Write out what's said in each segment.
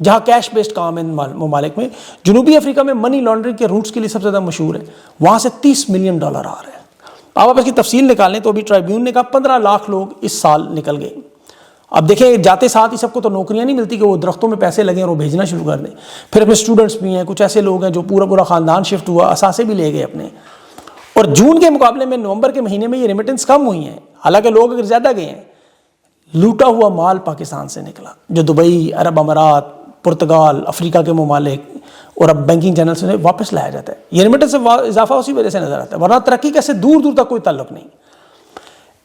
جہاں cash based کام ہے ان ممالک میں. جنوبی افریقہ میں منی لانڈرنگ کے روٹس کے لیے سب سے زیادہ مشہور ہے, وہاں سے $30 ملین آ رہے ہیں. آپ اس کی تفصیل نکالیں تو ابھی ٹرائیبیون نے کہا 15 لاکھ لوگ اس سال نکل گئے. اب دیکھیں جاتے ساتھ ہی سب کو تو نوکریاں نہیں ملتی کہ وہ درختوں میں پیسے لگیں اور وہ بھیجنا شروع کر دیں. پھر اپنے اسٹوڈنٹس بھی ہیں, کچھ ایسے لوگ ہیں جو پورا خاندان شفٹ ہوا, اثاثے بھی لے گئے اپنے. اور جون کے مقابلے میں نومبر کے مہینے میں یہ ریمیٹنس کم ہوئی ہیں, حالانکہ لوگ اگر زیادہ گئے ہیں. لوٹا ہوا مال پاکستان سے نکلا جو دبئی, عرب امارات, پرتگال, افریقہ کے ممالک اور اب بینکنگ چینل سے واپس لایا جاتا ہے. یہ ریمیٹنس سے اضافہ اسی وجہ سے نظر آتا ہے, ورنہ ترقی کا سے دور تک کوئی تعلق نہیں.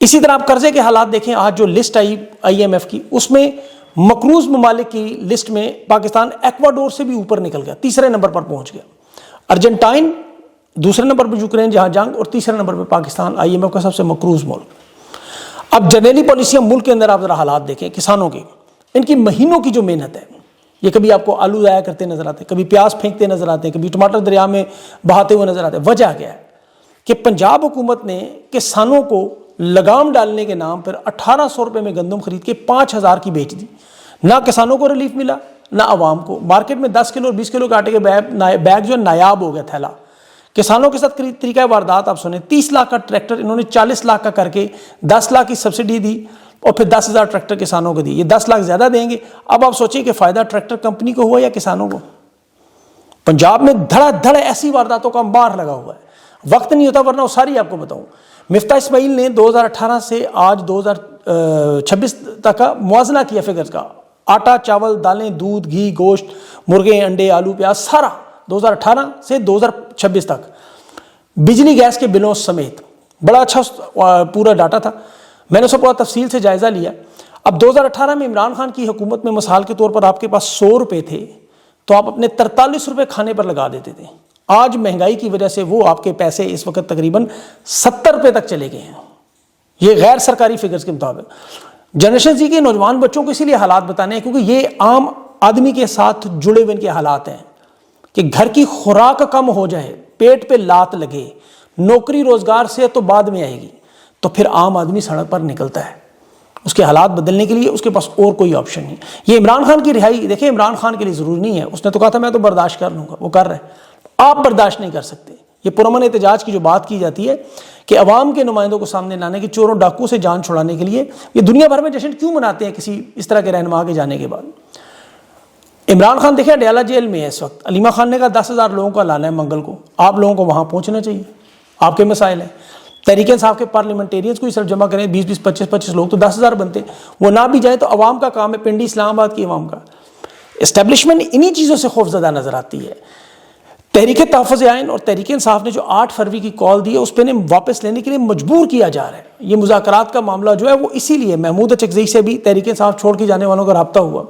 اسی طرح آپ قرضے کے حالات دیکھیں, آج جو لسٹ آئی IMF کی, اس میں مقروض ممالک کی لسٹ میں پاکستان ایکواڈور سے بھی اوپر نکل گیا, 3رے نمبر پر پہنچ گیا. ارجنٹائن 2رے نمبر پر یوکرین جہاں جنگ, اور 3رے نمبر پر پاکستان IMF کا سب سے مقروض ملک. اب جرنیلی پالیسیاں ملک کے اندر آپ ذرا حالات دیکھیں کسانوں کے, ان کی مہینوں کی جو محنت ہے, یہ کبھی آپ کو آلو ضائع کرتے نظر آتے ہیں, کبھی پیاز پھینکتے نظر آتے ہیں, کبھی ٹماٹر دریا میں بہاتے ہوئے نظر آتے ہیں. وجہ کیا ہے کہ پنجاب حکومت نے کسانوں کو لگام ڈالنے کے نام پر 1800 روپے میں گندم خرید کے 5000 کی بیچ دی. نہ کسانوں کو ریلیف ملا نہ عوام کو. مارکیٹ میں 10 کلو اور 20 کلو کے آٹے کے بیگ جو نایاب ہو گیا تھیلا. کسانوں کے ساتھ طریقہ واردات آپ سنیں, 30 لاکھ کا ٹریکٹر انہوں نے 40 لاکھ کا کر کے 10 لاکھ کی سبسڈی دی, اور پھر 10,000 ٹریکٹر کسانوں کو دی. یہ 10 لاکھ زیادہ دیں گے. اب آپ سوچیں کہ فائدہ ٹریکٹر کمپنی کو ہوا یا کسانوں کو. پنجاب میں دھڑا دھڑ ایسی وارداتوں کا انبار لگا ہوا ہے, وقت نہیں ہوتا ورنہ وہ ساری آپ کو بتاؤں. مفتاح اسماعیل نے 2018 سے آج 2026 تک کا موازنہ کیا فگرز کا. آٹا, چاول, دالیں, دودھ, گھی, گوشت, مرغے, انڈے, آلو, پیاز, سارا 2018 سے 2026 تک بجلی گیس کے بلوں سمیت بڑا اچھا پورا ڈاٹا تھا. میں نے اسے پورا تفصیل سے جائزہ لیا. اب 2018 میں عمران خان کی حکومت میں مثال کے طور پر آپ کے پاس 100 روپے تھے تو آپ اپنے 43 روپے کھانے پر لگا دیتے تھے. آج مہنگائی کی وجہ سے وہ آپ کے پیسے اس وقت تقریباً 70 روپے تک چلے گئے ہیں, یہ غیر سرکاری فگرز کے مطابق. جنریشن زی کے نوجوان بچوں کو اسی لیے حالات بتانے ہیں کیونکہ یہ عام آدمی کے ساتھ جڑے ہوئے ان کے حالات ہیں کہ گھر کی خوراک کم ہو جائے, پیٹ پہ لات لگے, نوکری روزگار سے تو بعد میں آئے گی, تو پھر عام آدمی سڑک پر نکلتا ہے. اس کے حالات بدلنے کے لیے اس کے پاس اور کوئی آپشن نہیں. یہ عمران خان کی رہائی دیکھیں, عمران خان کے لیے ضروری نہیں ہے, اس نے تو کہا تھا میں تو برداشت کر لوں گا, وہ کر رہے ہیں. آپ برداشت نہیں کر سکتے. یہ پرامن احتجاج کی جو بات کی جاتی ہے کہ عوام کے نمائندوں کو سامنے لانے کے, چوروں ڈاکو سے جان چھڑانے کے لیے یہ دنیا بھر میں جشن کیوں مناتے ہیں کسی اس طرح کے رہنما کے جانے کے بعد. عمران خان دیکھیں ڈیالہ جیل میں ہے اس وقت. علیمہ خان نے کہا 10,000 لوگوں کا لانا ہے منگل کو, آپ لوگوں کو وہاں پہنچنا چاہیے, آپ کے مسائل ہیں. تحریک انصاف کے پارلیمنٹیرینز کو صرف جمع کریں 20-20, 25-25 لوگ تو 10,000 بنتے, وہ نہ بھی جائیں تو عوام کا کام ہے, پنڈی اسلام آباد کی عوام کا. اسٹیبلشمنٹ انہی چیزوں سے خوفزدہ نظر آتی ہے. تحریک تحفظ آئین اور تحریک انصاف نے جو 8 فروری کی کال دی ہے اس پہ انہیں واپس لینے کے لیے مجبور کیا جا رہا ہے. یہ مذاکرات کا معاملہ جو ہے وہ اسی لیے محمود اچکزئی سے بھی تحریک انصاف چھوڑ کے جانے والوں کا رابطہ ہوا,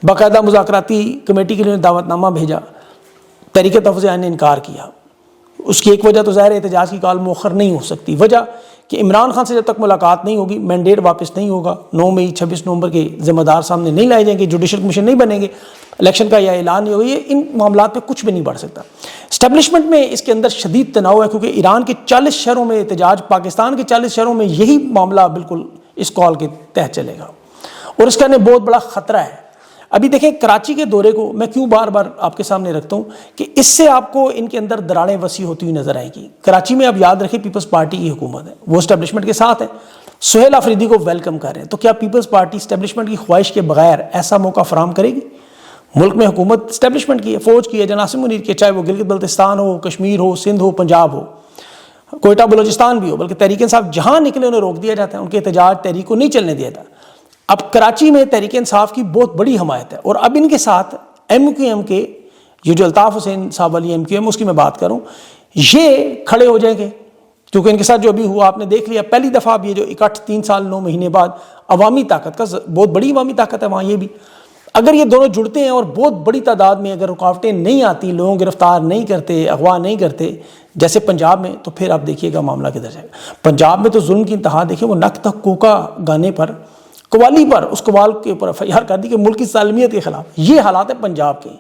باقاعدہ مذاکراتی کمیٹی کے لیے دعوت نامہ بھیجا, تحریک تحفظ آئین نے انکار کیا. اس کی ایک وجہ تو ظاہر احتجاج کی کال مؤخر نہیں ہو سکتی, وجہ کہ عمران خان سے جب تک ملاقات نہیں ہوگی, مینڈیٹ واپس نہیں ہوگا, 9 مئی 26 نومبر کے ذمہ دار سامنے نہیں لائے جائیں گے, جوڈیشل کمیشن نہیں بنیں گے, الیکشن کا یہ اعلان نہیں ہوگا, یہ ان معاملات پہ کچھ بھی نہیں بڑھ سکتا. اسٹیبلشمنٹ میں اس کے اندر شدید تناؤ ہے کیونکہ ایران کے 40 شہروں میں احتجاج, پاکستان کے 40 شہروں میں یہی معاملہ بالکل اس کال کے تحت چلے گا, اور اس کا انہیں بہت بڑا خطرہ ہے. ابھی دیکھیں کراچی کے دورے کو میں کیوں بار بار آپ کے سامنے رکھتا ہوں کہ اس سے آپ کو ان کے اندر دراڑیں وسیع ہوتی ہوئی نظر آئیں گی. کراچی میں آپ یاد رکھیں پیپلز پارٹی کی حکومت ہے, وہ اسٹیبلشمنٹ کے ساتھ ہے, سہیل آفریدی کو ویلکم کر رہے ہیں, تو کیا پیپلز پارٹی اسٹیبلشمنٹ کی خواہش کے بغیر ایسا موقع فراہم کرے گی؟ ملک میں حکومت اسٹیبلشمنٹ کی ہے, فوج کی ہے, جناب ناصر منیر کی ہے, چاہے وہ گلگت بلتستان ہو, کشمیر ہو, سندھ ہو, پنجاب ہو, کوئٹہ بلوچستان بھی ہو, بلکہ تحریک انصاف جہاں نکلے انہیں روک دیا جاتا ہے, ان کے احتجاج تحریک کو نہیں چلنے دیا جاتا. اب کراچی میں تحریک انصاف کی بہت بڑی حمایت ہے, اور اب ان کے ساتھ MQM کے یہ جو الطاف حسین صاحب والی MQM اس کی میں بات کروں, یہ کھڑے ہو جائیں گے کیونکہ ان کے ساتھ جو ابھی ہوا آپ نے دیکھ لیا, پہلی دفعہ اب یہ جو اکٹھ 3 سال 9 مہینے بعد عوامی طاقت کا, بہت بڑی عوامی طاقت ہے وہاں, یہ بھی اگر یہ دونوں جڑتے ہیں اور بہت بڑی تعداد میں اگر رکاوٹیں نہیں آتی, لوگوں گرفتار نہیں کرتے, اغوا نہیں کرتے جیسے پنجاب میں, تو پھر آپ دیکھیے گا معاملہ کدھر جائے گا. پنجاب میں تو ظلم کی انتہا دیکھیں, وہ نک تک کوکا گانے پر, قوالی پر, اس قوال کے اوپر FIR کر دی کہ ملک کی سالمیت کے خلاف. یہ حالات ہیں پنجاب کے,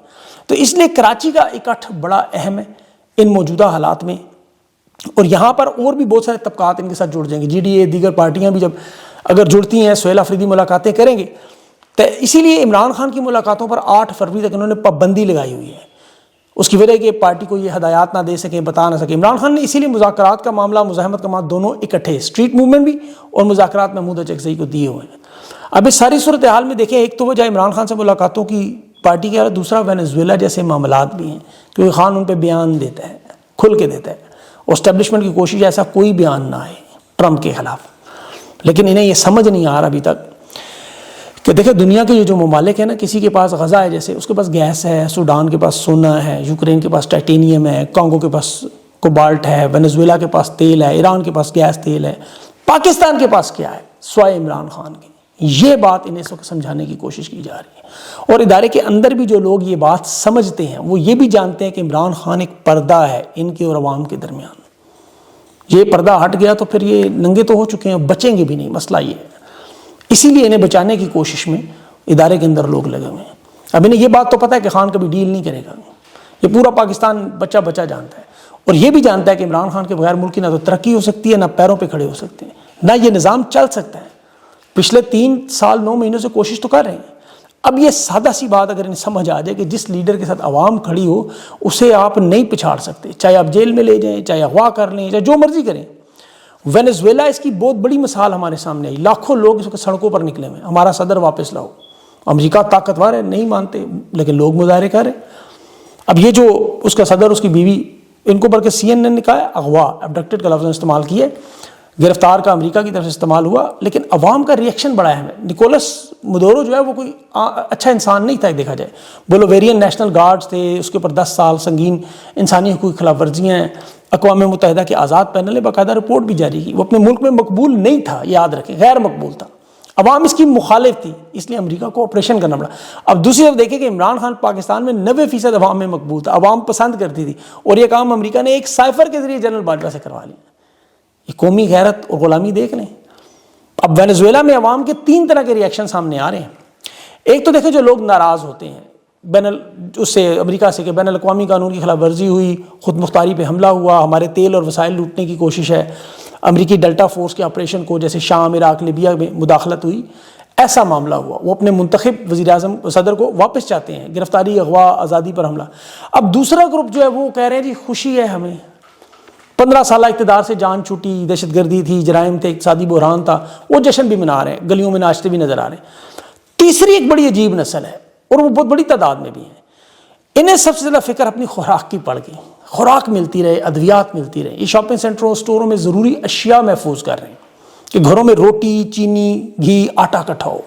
تو اس لیے کراچی کا اکٹھ بڑا اہم ہے ان موجودہ حالات میں. اور یہاں پر اور بھی بہت سارے طبقات ان کے ساتھ جڑ جائیں گے, GDA, دیگر پارٹیاں بھی جب اگر جڑتی ہیں, سہیل آفریدی ملاقاتیں کریں گے, تو اسی لیے عمران خان کی ملاقاتوں پر 8 فروری تک انہوں نے پابندی لگائی ہوئی ہے. اس کی وجہ کہ پارٹی کو یہ ہدایات نہ دے سکیں، بتا نہ سکیں. عمران خان نے اسی لیے مذاکرات کا معاملہ، مزاحمت کا معاملہ دونوں اکٹھے، اسٹریٹ موومنٹ بھی اور مذاکرات محمود اچکزئی کو دیے ہوئے ہیں. اب اس ساری صورتحال میں دیکھیں، ایک تو وجہ عمران خان سے ملاقاتوں کی پارٹی کے علاوہ دوسرا وینزویلا جیسے معاملات بھی ہیں، کیونکہ خان ان پہ بیان دیتا ہے، کھل کے دیتا ہے، اور اسٹیبلشمنٹ کی کوشش ایسا کوئی بیان نہ آئے ٹرمپ کے خلاف. لیکن انہیں یہ سمجھ نہیں آ رہا ابھی تک کہ دیکھیں دنیا کے یہ جو ممالک ہیں نا، کسی کے پاس غزہ ہے، جیسے اس کے پاس گیس ہے، سوڈان کے پاس سونا ہے، یوکرین کے پاس ٹائٹینیم ہے، کانگو کے پاس کوبالٹ ہے، وینزویلا کے پاس تیل ہے، ایران کے پاس گیس تیل ہے. پاکستان کے پاس کیا ہے سوائے عمران خان کے؟ یہ بات انہیں اس وقت سمجھانے کی کوشش کی جا رہی ہے. اور ادارے کے اندر بھی جو لوگ یہ بات سمجھتے ہیں وہ یہ بھی جانتے ہیں کہ عمران خان ایک پردہ ہے ان کے اور عوام کے درمیان. یہ پردہ ہٹ گیا تو پھر یہ ننگے تو ہو چکے ہیں، بچیں گے بھی نہیں. مسئلہ یہ ہے، اسی لیے انہیں بچانے کی کوشش میں ادارے کے اندر لوگ لگے ہوئے ہیں. اب انہیں یہ بات تو پتہ ہے کہ خان کبھی ڈیل نہیں کرے گا. یہ پورا پاکستان بچہ بچہ جانتا ہے، اور یہ بھی جانتا ہے کہ عمران خان کے بغیر ملک کی نہ تو ترقی ہو سکتی ہے، نہ پیروں پہ کھڑے ہو سکتے ہیں، نہ یہ نظام چل سکتا ہے. پچھلے 3 سال 9 مہینوں سے کوشش تو کر رہے ہیں. اب یہ سادہ سی بات اگر انہیں سمجھ آ جائے کہ جس لیڈر کے ساتھ عوام کھڑی ہو اسے آپ نہیں پچھاڑ سکتے، چاہے آپ جیل میں لے جائیں، چاہے اغوا کر لیں، چاہے جو مرضی کریں. وینزویلا اس کی بہت بڑی مثال ہمارے سامنے آئی. لاکھوں لوگ اس وقت سڑکوں پر نکلے ہوئے، ہمارا صدر واپس لاؤ. امریکہ طاقتور ہے، نہیں مانتے، لیکن لوگ مظاہرے کر رہے. اب یہ جو اس کا صدر، اس کی بیوی، ان کو بلکہ CNN نے کہا ہے اغوا، ابڈکٹڈ کا لفظ استعمال کیا ہے، گرفتار کا امریکہ کی طرف سے استعمال ہوا. لیکن عوام کا ریئیکشن بڑا اہم ہے. نکولس مدورو جو ہے وہ کوئی اچھا انسان نہیں تھا دیکھا جائے. بولیویرین نیشنل گارڈز تھے، اس کے اوپر 10 سال سنگین انسانی حقوق خلاف ورزیاں ہیں. اقوام متحدہ کے آزاد پینل نے باقاعدہ رپورٹ بھی جاری کی. وہ اپنے ملک میں مقبول نہیں تھا، یاد رکھیں، غیر مقبول تھا. عوام اس کی مخالف تھی، اس لیے امریکہ کو آپریشن کرنا پڑا. اب دوسری طرف دیکھیں کہ عمران خان پاکستان میں 90% عوام میں مقبول تھا، عوام پسند کرتی تھی، اور یہ کام امریکہ نے ایک سائفر کے ذریعے جنرل باجوہ سے کروا لیا. یہ قومی غیرت اور غلامی دیکھ لیں. اب وینزویلا میں عوام کے 3 طرح کے ریئیکشن سامنے آ رہے ہیں. ایک تو دیکھیں جو لوگ ناراض ہوتے ہیں اس سے، امریکہ سے، کہ بین الاقوامی قانون کی خلاف ورزی ہوئی، خود مختاری پہ حملہ ہوا، ہمارے تیل اور وسائل لوٹنے کی کوشش ہے، امریکی ڈیلٹا فورس کے آپریشن کو جیسے شام، عراق، لیبیا میں مداخلت ہوئی، ایسا معاملہ ہوا. وہ اپنے منتخب وزیر اعظم صدر کو واپس چاہتے ہیں، گرفتاری، اغوا، آزادی پر حملہ. اب دوسرا گروپ جو ہے وہ کہہ رہے ہیں جی خوشی ہے ہمیں، 15 سالہ اقتدار سے جان چھوٹی، دہشت گردی تھی، جرائم تھے، اقتصادی بحران تھا، وہ جشن بھی منا رہے ہیں، گلیوں میں ناچتے بھی نظر آ رہے ہیں. تیسری ایک بڑی عجیب نسل ہے، اور وہ بہت بڑی تعداد میں بھی ہیں. انہیں سب سے زیادہ فکر اپنی خوراک کی پڑ گئی. خوراک ملتی رہے، ادویات ملتی رہے. یہ شاپنگ سینٹروں، اسٹوروں میں ضروری اشیاء محفوظ کر رہے ہیں کہ گھروں میں روٹی، چینی، گھی، آٹا اکٹھا ہو،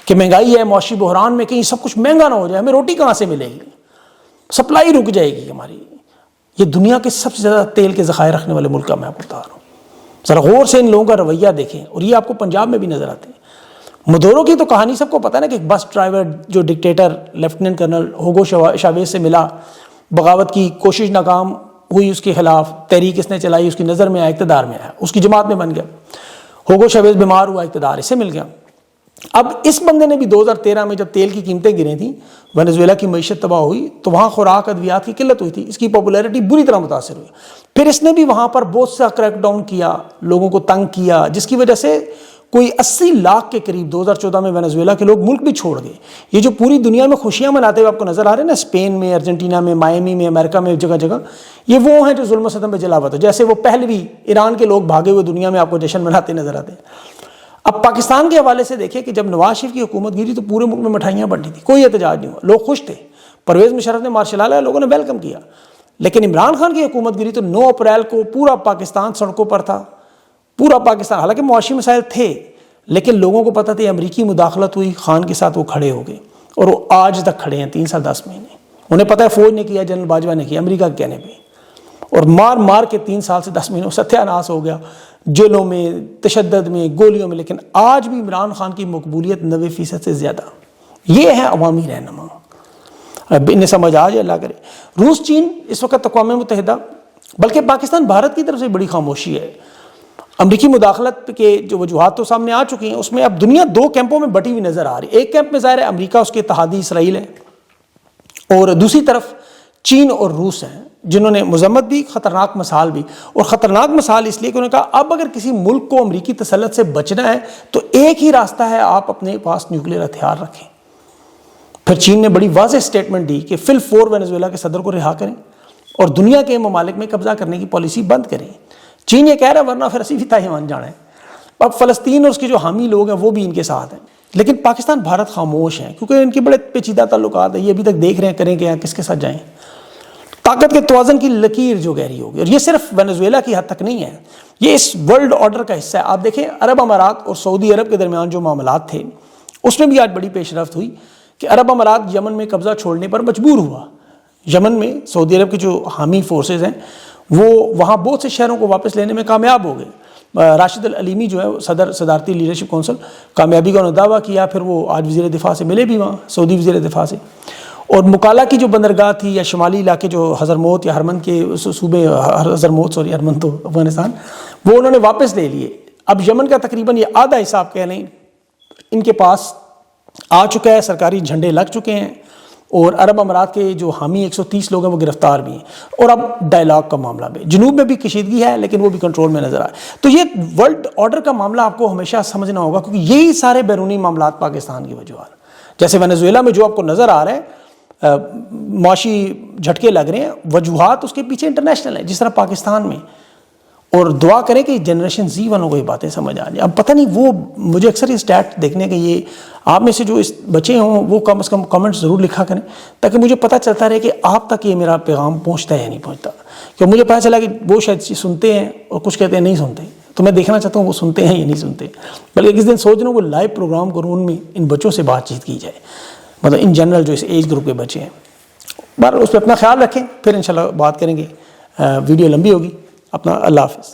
کہ مہنگائی ہے، معاشی بحران میں کہیں سب کچھ مہنگا نہ ہو جائے، ہمیں روٹی کہاں سے ملے گی، سپلائی رک جائے گی ہماری. یہ دنیا کے سب سے زیادہ تیل کے ذخائر رکھنے والے ملک کا میں آپ بتا رہا ہوں. ذرا غور سے ان لوگوں کا رویہ دیکھیں، اور یہ آپ کو پنجاب میں بھی نظر آتے ہیں. مدورو کی تو کہانی سب کو پتہ ہے نا، کہ ایک بس ڈرائیور جو ڈکٹیٹر لیفٹیننٹ کرنل ہوگو شاویز سے ملا، بغاوت کی کوشش ناکام ہوئی، اس کے خلاف تحریک اس نے چلائی، اس کی نظر میں آیا، اقتدار میں آیا، اس کی جماعت میں بن گیا. ہوگو شاویز بیمار ہوا، اقتدار اسے مل گیا. اب اس بندے نے بھی 2013 میں جب تیل کی قیمتیں گریں تھیں، وینزویلا کی معیشت تباہ ہوئی، تو وہاں خوراک، ادویات کی قلت ہوئی تھی، اس کی پاپولیرٹی بری طرح متاثر ہوئی. پھر اس نے بھی وہاں پر بہت سا کریک ڈاؤن کیا، لوگوں کو تنگ کیا، جس کی وجہ سے کوئی 80 لاکھ کے قریب 2014 میں وینزویلا کے لوگ ملک بھی چھوڑ گئے. یہ جو پوری دنیا میں خوشیاں مناتے ہوئے آپ کو نظر آ رہے ہیں نا، اسپین میں، ارجنٹینا میں، مائمی میں، امریکہ میں، جگہ جگہ، یہ وہ ہیں جو ظلم و ستم پہ جلا ہوا تھا. جیسے وہ پہلوی ایران کے لوگ بھاگے ہوئے دنیا میں آپ کو جشن مناتے نظر آتے ہیں. اب پاکستان کے حوالے سے دیکھیں کہ جب نواز شریف کی حکومت گری تو پورے ملک میں مٹھائیاں بنتی تھی، کوئی احتجاج نہیں ہوا، لوگ خوش تھے. پرویز مشرف نے مارشل لا، لوگوں نے ویلکم کیا. لیکن عمران خان کی حکومت گری تو 9 اپریل کو پورا پاکستان سڑکوں پر تھا، پورا پاکستان. حالانکہ معاشی مسائل تھے، لیکن لوگوں کو پتہ تھا امریکی مداخلت ہوئی، خان کے ساتھ وہ کھڑے ہو گئے، اور وہ آج تک کھڑے ہیں 3 سال 10 مہینے. انہیں پتہ ہے فوج نے کیا، جنرل باجوہ نے کیا، امریکہ کے کہنے پہ، اور مار مار کے 3 سال سے 10 مہینوں ستیہ ناس ہو گیا، جیلوں میں، تشدد میں، گولیوں میں. لیکن آج بھی عمران خان کی مقبولیت 90% سے زیادہ. یہ ہے عوامی رہنما. اب انہیں سمجھ آ جائے، اللہ کرے. روس، چین اس وقت اقوام متحدہ، بلکہ پاکستان، بھارت کی طرف سے بڑی خاموشی ہے. امریکی مداخلت کے جو وجوہات تو سامنے آ چکی ہیں، اس میں اب دنیا 2 کیمپوں میں بٹی ہوئی نظر آ رہی ہے. ایک کیمپ میں ظاہر ہے امریکہ، اس کے اتحادی اسرائیل ہے، اور دوسری طرف چین اور روس ہیں جنہوں نے مذمت بھی، خطرناک مثال بھی. اور خطرناک مثال اس لیے کہ انہوں نے کہا اب اگر کسی ملک کو امریکی تسلط سے بچنا ہے تو ایک ہی راستہ ہے، آپ اپنے پاس نیوکلیر ہتھیار رکھیں. پھر چین نے بڑی واضح سٹیٹمنٹ دی کہ فی الفور وینزویلا کے صدر کو رہا کریں اور دنیا کے ممالک میں قبضہ کرنے کی پالیسی بند کریں. چین یہ کہہ رہا ہے ورنہ پھر اسی بھی تائیوان جانا ہے. اب فلسطین اور اس کے جو حامی لوگ ہیں وہ بھی ان کے ساتھ ہیں. لیکن پاکستان، بھارت خاموش ہیں کیونکہ ان کے بڑے پیچیدہ تعلقات ہیں. یہ ابھی تک دیکھ رہے ہیں کریں کہ کس کے ساتھ جائیں. طاقت کے توازن کی لکیر جو گہری ہوگی، اور یہ صرف وینزویلا کی حد تک نہیں ہے، یہ اس ورلڈ آرڈر کا حصہ ہے. آپ دیکھیں عرب امارات اور سعودی عرب کے درمیان جو معاملات تھے اس میں بھی آج بڑی پیش رفت ہوئی کہ عرب امارات یمن میں قبضہ چھوڑنے پر مجبور ہوا. یمن میں سعودی عرب کے جو حامی فورسز ہیں وہ وہاں بہت سے شہروں کو واپس لینے میں کامیاب ہو گئے. راشد العلیمی جو ہے صدارتی لیڈرشپ کونسل، کامیابی کا انہوں نے دعویٰ کیا. پھر وہ آج وزیر دفاع سے ملے بھی وہاں، سعودی وزیر دفاع سے. اور مکالا کی جو بندرگاہ تھی یا شمالی علاقے جو حضرموت یا ہرمند کے صوبے، ہرمند تو افغانستان، وہ انہوں نے واپس لے لیے. اب یمن کا تقریباً یہ آدھا حصہ آپ کہہ لیں ان کے پاس آ چکا ہے، سرکاری جھنڈے لگ چکے ہیں. اور عرب امارات کے جو حامی 130 لوگ ہیں وہ گرفتار بھی ہیں. اور اب ڈائلاگ کا معاملہ بھی، جنوب میں بھی کشیدگی ہے لیکن وہ بھی کنٹرول میں نظر آئے. تو یہ ورلڈ آرڈر کا معاملہ آپ کو ہمیشہ سمجھنا ہوگا کیونکہ یہی سارے بیرونی معاملات پاکستان کی وجوہات، جیسے وینزویلا میں جو آپ کو نظر آ رہے ہیں معاشی جھٹکے لگ رہے ہیں، وجوہات اس کے پیچھے انٹرنیشنل ہیں جس طرح پاکستان میں. اور دعا کریں کہ جنریشن زی والوں کو یہ باتیں سمجھ آ جائیں. اب پتہ نہیں، وہ مجھے اکثر یہ سٹیٹ دیکھنے کہ یہ آپ میں سے جو اس بچے ہوں وہ کم از کم کامنٹ ضرور لکھا کریں تاکہ مجھے پتہ چلتا رہے کہ آپ تک یہ میرا پیغام پہنچتا ہے یا نہیں پہنچتا. کہ مجھے پتہ چلا کہ وہ شاید سنتے ہیں اور کچھ کہتے ہیں نہیں سنتے، تو میں دیکھنا چاہتا ہوں وہ سنتے ہیں یا نہیں سنتے. بلکہ کس دن سوچ رہا ہوں وہ لائیو پروگرام کروں، ان میں ان بچوں سے بات چیت کی جائے، مطلب ان جنرل جو اس ایج گروپ کے بچے ہیں. بہرحال اس پہ اپنا خیال رکھیں، پھر انشاءاللہ بات کریں گے. ویڈیو لمبی ہوگی. اپنا اللہ حافظ.